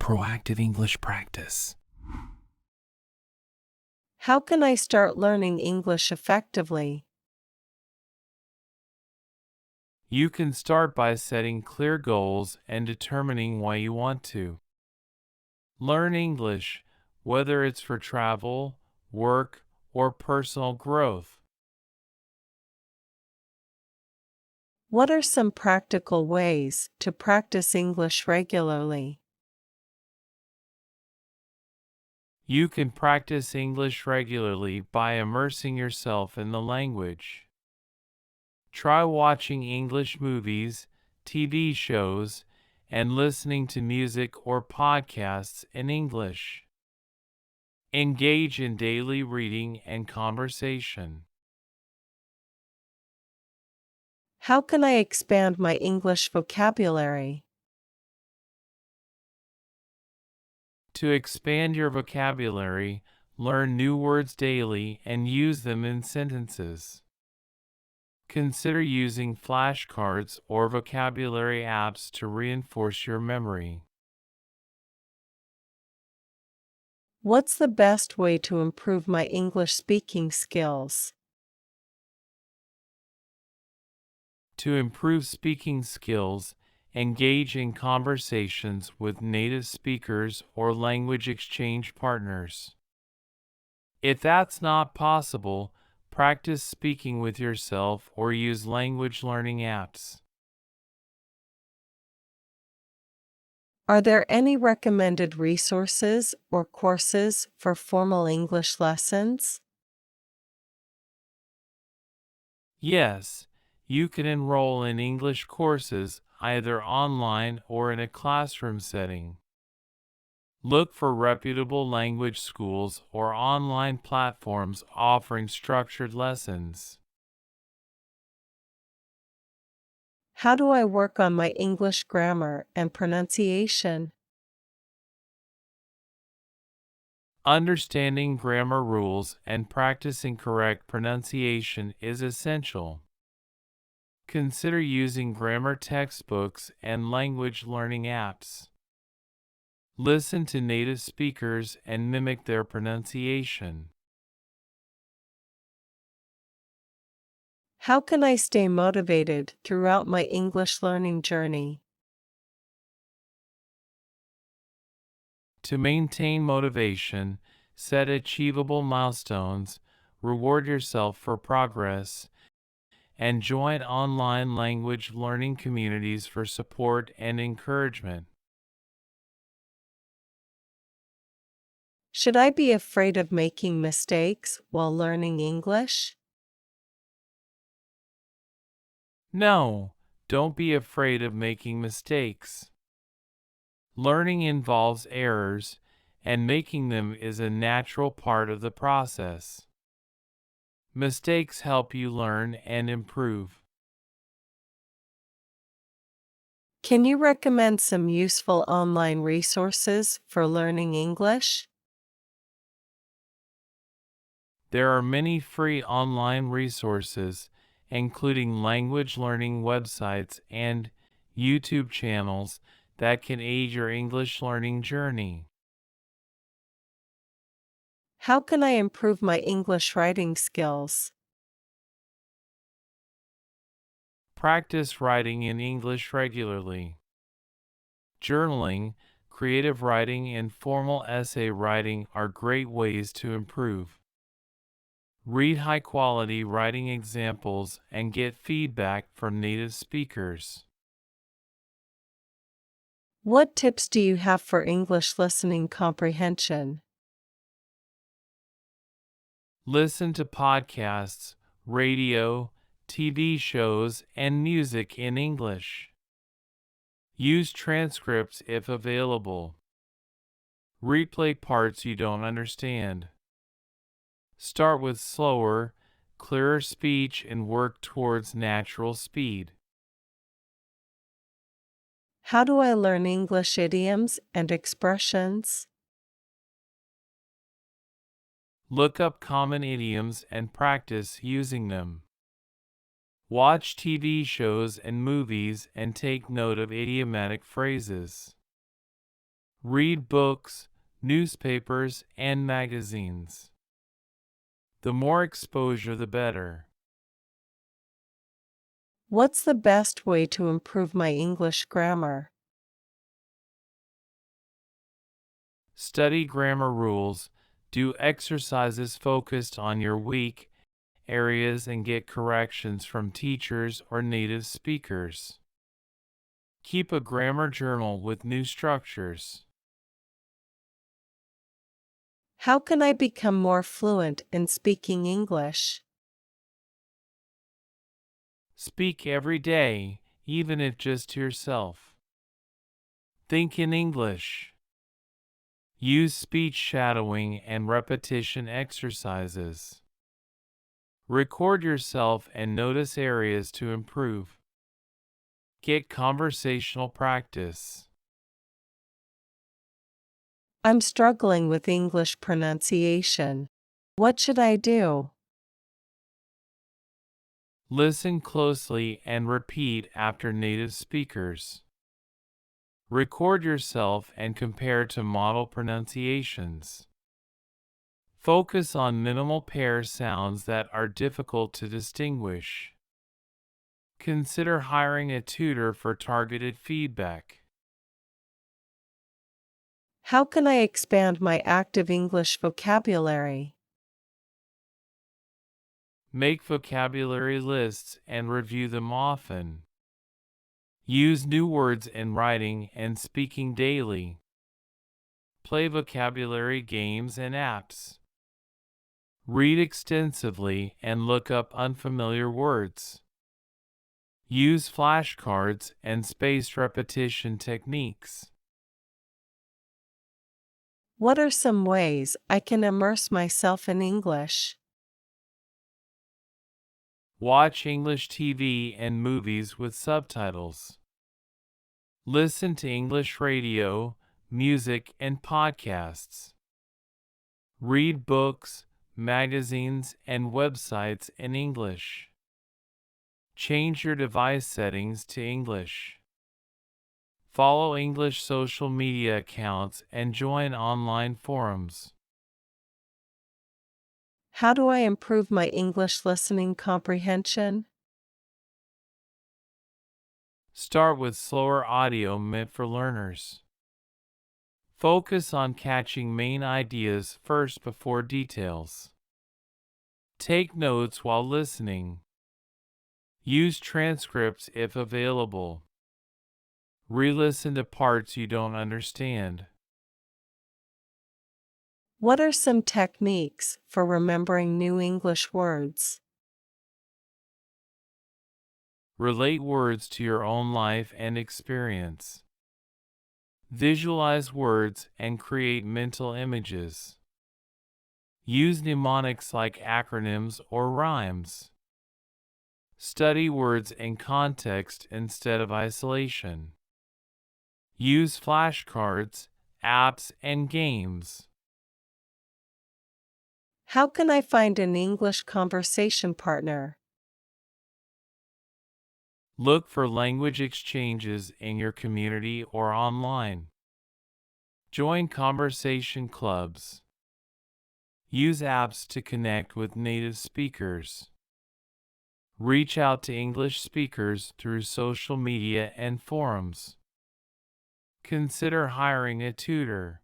proactive English practice. How can I start learning English effectively? You can start by setting clear goals and determining why you want to learn English, whether it's for travel, work, or personal growth. What are some practical ways to practice English regularly? You can practice English regularly by immersing yourself in the language. Try watching English movies, TV shows, and listening to music or podcasts in English. Engage in daily reading and conversation. How can I expand my English vocabulary? To expand your vocabulary, learn new words daily and use them in sentences. Consider using flashcards or vocabulary apps to reinforce your memory. What's the best way to improve my English speaking skills? To improve speaking skills, engage in conversations with native speakers or language exchange partners. If that's not possible, practice speaking with yourself or use language learning apps. Are there any recommended resources or courses for formal English lessons? Yes, you can enroll in English courses either online or in a classroom setting. Look for reputable language schools or online platforms offering structured lessons. How do I work on my English grammar and pronunciation? Understanding grammar rules and practicing correct pronunciation is essential. Consider using grammar textbooks and language learning apps. Listen to native speakers and mimic their pronunciation. How can I stay motivated throughout my English learning journey? To maintain motivation, set achievable milestones, reward yourself for progress, and join online language learning communities for support and encouragement. Should I be afraid of making mistakes while learning English? No, don't be afraid of making mistakes. Learning involves errors, and making them is a natural part of the process. Mistakes help you learn and improve. Can you recommend some useful online resources for learning English? There are many free online resources, including language learning websites and YouTube channels that can aid your English learning journey. How can I improve my English writing skills? Practice writing in English regularly. Journaling, creative writing, and formal essay writing are great ways to improve. Read high-quality writing examples and get feedback from native speakers. What tips do you have for English listening comprehension? Listen to podcasts, radio, TV shows, and music in English. Use transcripts if available. Replay parts you don't understand. Start with slower, clearer speech and work towards natural speed. How do I learn English idioms and expressions? Look up common idioms and practice using them. Watch TV shows and movies and take note of idiomatic phrases. Read books, newspapers, and magazines. The more exposure, the better. What's the best way to improve my English grammar? Study grammar rules, do exercises focused on your weak areas, and get corrections from teachers or native speakers. Keep a grammar journal with new structures. How can I become more fluent in speaking English? Speak every day, even if just to yourself. Think in English. Use speech shadowing and repetition exercises. Record yourself and notice areas to improve. Get conversational practice. I'm struggling with English pronunciation. What should I do? Listen closely and repeat after native speakers. Record yourself and compare to model pronunciations. Focus on minimal pair sounds that are difficult to distinguish. Consider hiring a tutor for targeted feedback. How can I expand my active English vocabulary? Make vocabulary lists and review them often. Use new words in writing and speaking daily. Play vocabulary games and apps. Read extensively and look up unfamiliar words. Use flashcards and spaced repetition techniques. What are some ways I can immerse myself in English? Watch English TV and movies with subtitles. Listen to English radio, music, and podcasts. Read books, magazines, and websites in English. Change your device settings to English. Follow English social media accounts and join online forums. How do I improve my English listening comprehension? Start with slower audio meant for learners. Focus on catching main ideas first before details. Take notes while listening. Use transcripts if available. Re-listen to parts you don't understand. What are some techniques for remembering new English words? Relate words to your own life and experience. Visualize words and create mental images. Use mnemonics like acronyms or rhymes. Study words in context instead of isolation. Use flashcards, apps, and games. How can I find an English conversation partner? Look for language exchanges in your community or online. Join conversation clubs. Use apps to connect with native speakers. Reach out to English speakers through social media and forums. Consider hiring a tutor.